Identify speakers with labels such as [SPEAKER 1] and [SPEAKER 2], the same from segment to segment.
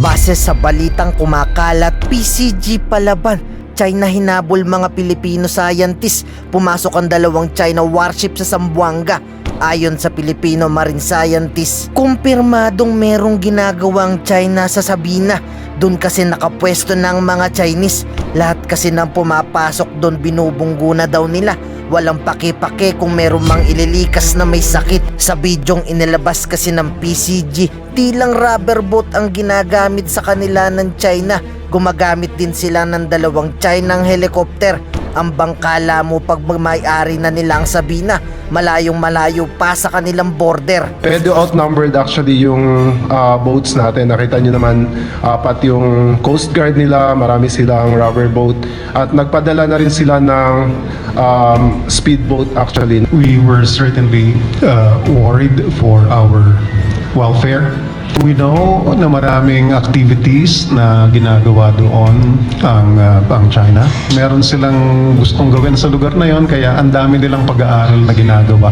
[SPEAKER 1] Base sa balitang kumakalat, PCG palaban. China hinabol mga Pilipino scientists. Pumasok ang 2 China warship sa Zamboanga. Ayon sa Filipino Marine Scientists, kumpirmadong merong ginagawang China sa Sabina. Doon kasi nakapwesto ng mga Chinese. Lahat kasi nang pumapasok doon binubunggo na daw nila. Walang paki-paki kung meron mang ililikas na may sakit. Sa bidyong inilabas kasi ng PCG, tilang rubber boat ang ginagamit sa kanila ng China. Gumagamit din sila ng 2 Chinang helicopter. Ang bangkala mo pag may-ari na nila ang Sabina, malayong malayo pa sa kanilang border.
[SPEAKER 2] Medyo outnumbered actually yung boats natin. Nakita nyo naman, pati yung Coast Guard nila, marami silang rubber boat. At nagpadala na rin sila ng speedboat actually.
[SPEAKER 3] We were certainly worried for our welfare. We know na maraming activities na ginagawa doon ang China. Meron silang gustong gawin sa lugar na yon, kaya ang dami nilang pag-aaral na ginagawa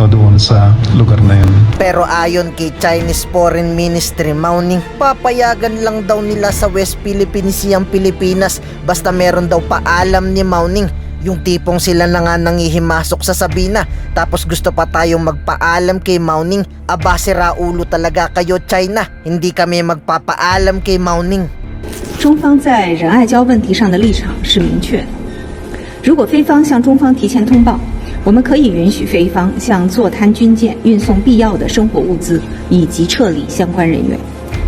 [SPEAKER 3] doon sa lugar na yon.
[SPEAKER 1] Pero ayon kay Chinese Foreign Ministry Mao Ning, papayagan lang daw nila sa West Philippine Sea ang Pilipinas basta meron daw paalam ni Mao Ning. Yung tipong sila na nga nangihimasok sa Sabina, tapos gusto pa tayong magpaalam kay Mao Ning. Aba, sira ulo talaga kayo China, hindi kami magpapaalam kay Mao Ning.
[SPEAKER 4] 中方在仁爱礁问题上的立场是明确的。如果菲方向中方提前通报，我们可以允许菲方向坐滩军舰运送必要的生活物资以及撤离相关人员。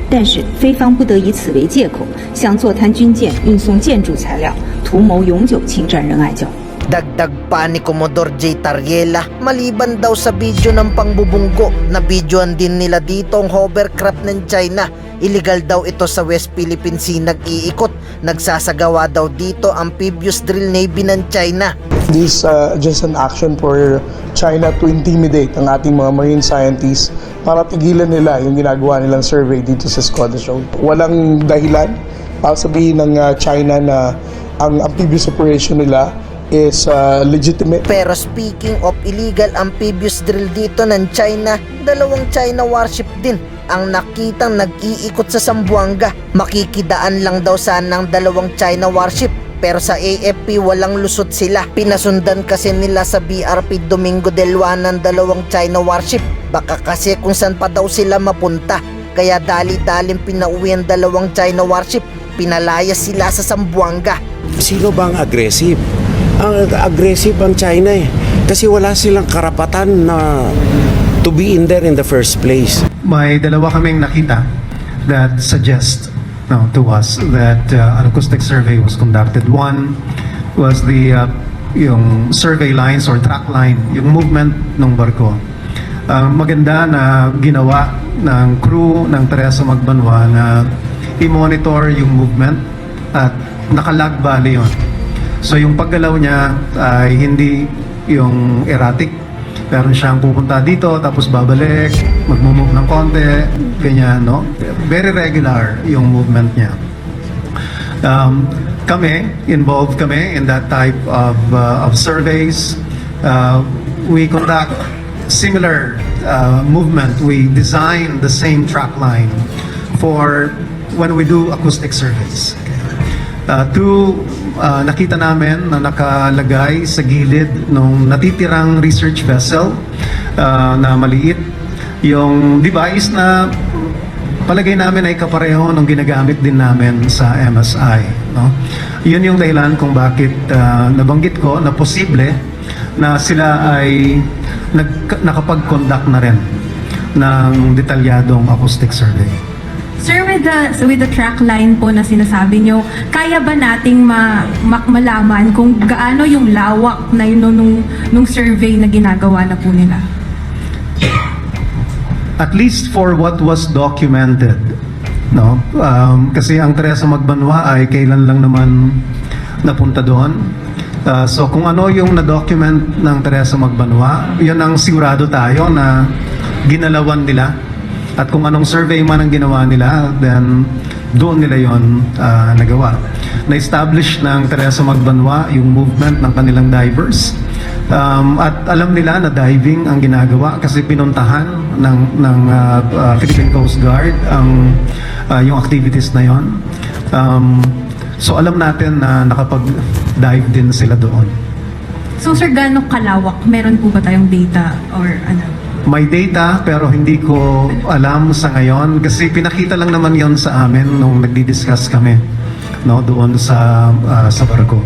[SPEAKER 4] 但是，菲方不得以此为借口向坐滩军舰运送建筑材料，图谋永久侵占仁爱礁。
[SPEAKER 1] Dagdag pa ni Commodore J. Tariela, maliban daw sa video ng pangbubunggo, na videoan din nila dito ang hovercraft ng China. Illegal daw ito sa West Philippine Sea nag-iikot. Nagsasagawa daw dito ang amphibious drill navy ng China.
[SPEAKER 5] This just an action for China to intimidate ang ating mga marine scientists para pigilan nila yung ginagawa nilang survey dito sa Scottish Shoal. Walang dahilan para sabihin ng China na ang amphibious operation nila is legitimate.
[SPEAKER 1] Pero speaking of illegal amphibious drill dito ng China, 2 China warship din ang nakitang nag-iikot sa Zamboanga. Makikidaan lang daw sana ng 2 China warship, pero sa AFP walang lusot sila. Pinasundan kasi nila sa BRP Domingo del Juan ng 2 China warship. Baka kasi kung saan pa daw sila mapunta. Kaya dali-daling pinauwi ang 2 China warship. Pinalaya sila sa Zamboanga.
[SPEAKER 6] Sino bang aggressive? Ang aggressive ang China eh. Kasi wala silang karapatan na to be in there in the first place.
[SPEAKER 3] May dalawa kaming nakita that suggest to us that an acoustic survey was conducted. One was the yung survey lines or track line, yung movement ng barko. Maganda na ginawa ng crew ng Teresa Magbanwa na i-monitor yung movement at nakalag bali yun. So yung paggalaw niya ay hindi yung erratic. Meron siyang pupunta dito tapos babalik, magmo-move ng konti, ganyan, no? Very regular yung movement niya. Involved kami in that type of surveys. We conduct similar movement. We design the same track line for when we do acoustic surveys. Nakita namin na nakalagay sa gilid ng natitirang research vessel na maliit yung device na palagay namin ay kapareho ng ginagamit din namin sa MSI, no? Yun yung dahilan kung bakit nabanggit ko na posible na sila ay nakapag-conduct na rin ng detalyadong acoustic survey.
[SPEAKER 7] Sir, with the track line po na sinasabi nyo, kaya ba nating malaman kung gaano yung lawak na yun nung survey na ginagawa na po nila?
[SPEAKER 3] At least for what was documented, no? Kasi ang Teresa Magbanwa ay kailan lang naman napunta doon. So kung ano yung na-document ng Teresa Magbanwa, yun ang sigurado tayo na ginalawan nila. At kung anong survey man ang ginawa nila, then doon nila yon nagawa. Na-establish ng Teresa Magbanwa yung movement ng kanilang divers. At alam nila na diving ang ginagawa kasi pinuntahan ng Philippine Coast Guard yung activities na yon. So alam natin na nakapag-dive din sila doon.
[SPEAKER 7] So sir, gaano kalawak? Meron po ba tayong data or ano?
[SPEAKER 3] May data pero hindi ko alam sa ngayon kasi pinakita lang naman yon sa amin nung nagdi-discuss kami, no, doon sa barko.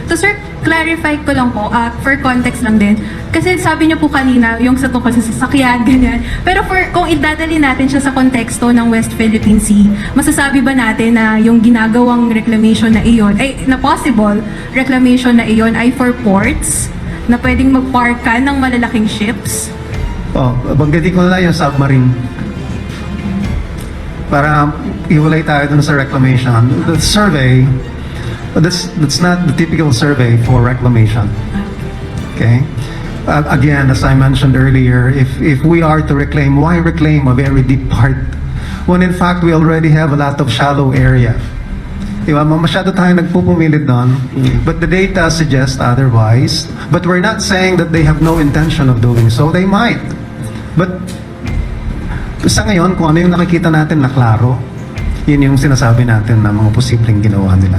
[SPEAKER 7] So sir, clarify ko lang po, for context lang din. Kasi sabi niyo po kanina, yung sa tungkol sa sasakyan, ganyan. Pero kung idadali natin siya sa konteksto ng West Philippine Sea, masasabi ba natin na yung ginagawang reclamation na iyon, na possible reclamation na iyon ay for ports na pwedeng magparkan ng malalaking ships?
[SPEAKER 3] Banggitin ko na lang yung submarine. Para iwalay tayo dun sa reclamation. The survey, that's not the typical survey for reclamation. Okay? Again, as I mentioned earlier, if we are to reclaim, why reclaim a very deep part? When in fact, we already have a lot of shallow area. Diba? Masyado tayo nagpupumilid doon. But the data suggests otherwise. But we're not saying that they have no intention of doing so. They might. But sa ngayon, kung ano yung nakikita natin na klaro, yun yung sinasabi natin na mga posibleng ginawa nila.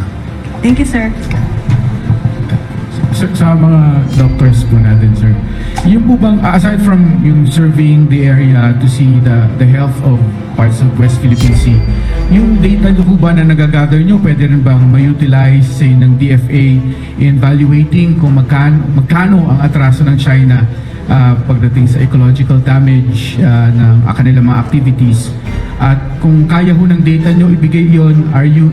[SPEAKER 7] Thank you, sir.
[SPEAKER 8] Sa mga doctors po natin, sir, yung po bang, aside from yung surveying the area to see the health of parts of West Philippine Sea, yung data nyo po ba na nagagather nyo, pwede rin bang ma-utilize, say, ng DFA in evaluating kung magkano ang atraso ng China pagdating sa ecological damage ng kanilang mga activities? At kung kaya ho ng data nyo ibigay yon, are you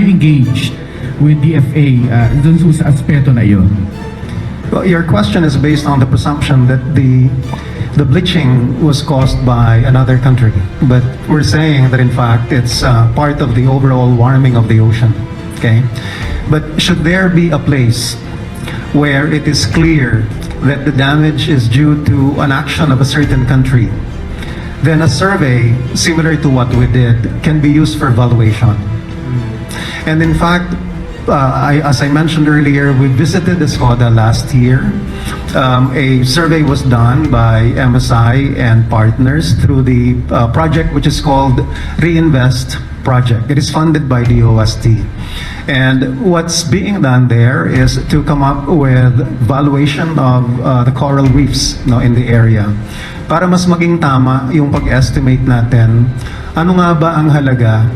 [SPEAKER 8] engaged with DFA dun sa aspeto na yon?
[SPEAKER 3] Well, your question is based on the presumption that the bleaching was caused by another country, but we're saying that in fact it's part of the overall warming of the ocean. Okay, but should there be a place where it is clear that the damage is due to an action of a certain country, then a survey similar to what we did can be used for valuation. And in fact, as I mentioned earlier, we visited Escoda last year. A survey was done by MSI and partners through the project which is called Reinvest Project. It is funded by the OST. And what's being done there is to come up with valuation of the coral reefs, no, in the area. Para mas maging tama yung pag-estimate natin, ano nga ba ang halaga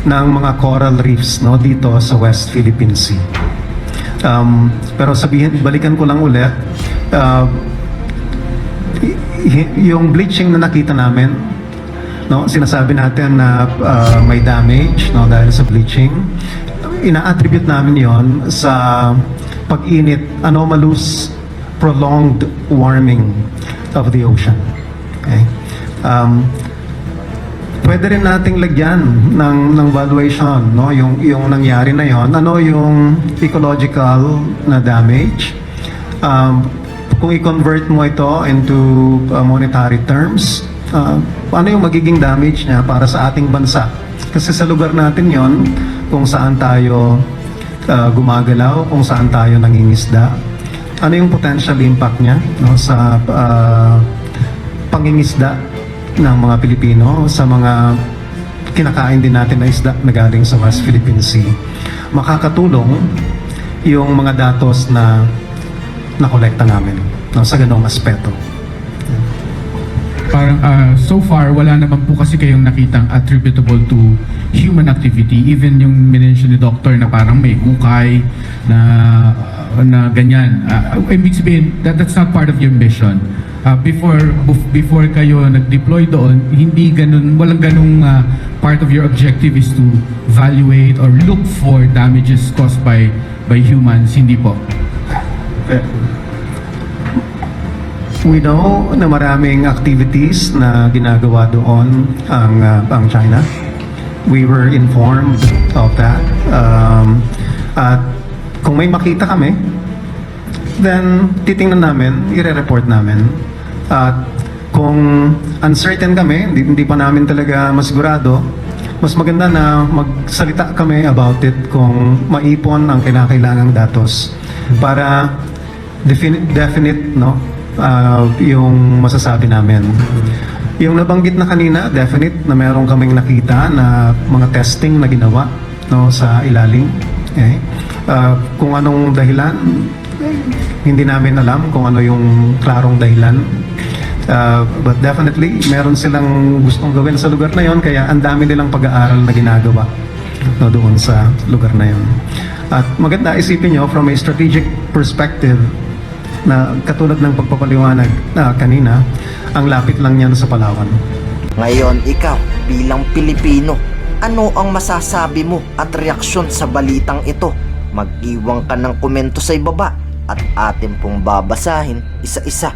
[SPEAKER 3] ng mga coral reefs, no, dito sa West Philippine Sea. Pero balikan ko lang ulit, yung bleaching na nakita namin, no, sinasabi natin na may damage, no, dahil sa bleaching. Ina-attribute namin yon sa pag-init, anomalous, prolonged warming of the ocean. Okay? Pwede rin nating lagyan ng valuation, no, yung nangyari na yon. Ano yung ecological na damage? Kung i-convert mo ito into monetary terms, ano yung magiging damage niya para sa ating bansa? Kasi sa lugar natin yon, kung saan tayo gumagalaw, kung saan tayo nangingisda, ano yung potential impact niya, no, sa pangingisda ng mga Pilipino, sa mga kinakain din natin na isda na galing sa West Philippine Sea. Makakatulong yung mga datos na nakolekta namin, no, sa ganong aspeto.
[SPEAKER 8] Parang so far wala naman po kasi kayong nakitang attributable to human activity, even yung minention ni Doctor na parang may hukay na ganyan. Ibig sabihin, that's not part of your mission. Before kayo nag-deploy doon, hindi ganun, walang ganung part of your objective is to evaluate or look for damages caused by humans, hindi po.
[SPEAKER 3] We know na maraming activities na ginagawa doon ang China. We were informed of that. At kung may makita kami, then titingnan namin, i-report namin. At kung uncertain kami, hindi pa namin talaga masigurado, mas maganda na magsalita kami about it kung maipon ang kinakailangang datos para definite no, yung masasabi namin. Yung nabanggit na kanina, definite na meron kaming nakita na mga testing na ginawa no, sa ilalim. Okay? Kung anong dahilan, hindi namin alam kung ano yung klarong dahilan. But definitely, meron silang gustong gawin sa lugar na yon, kaya ang dami nilang pag-aaral na ginagawa no, doon sa lugar na yon. At maganda, isipin nyo from a strategic perspective na katulad ng pagpapaliwanag na kanina, ang lapit lang yan sa Palawan.
[SPEAKER 1] Ngayon, ikaw, bilang Pilipino, ano ang masasabi mo at reaksyon sa balitang ito? Mag-iwan ka ng komento sa ibaba at atin pong babasahin isa-isa.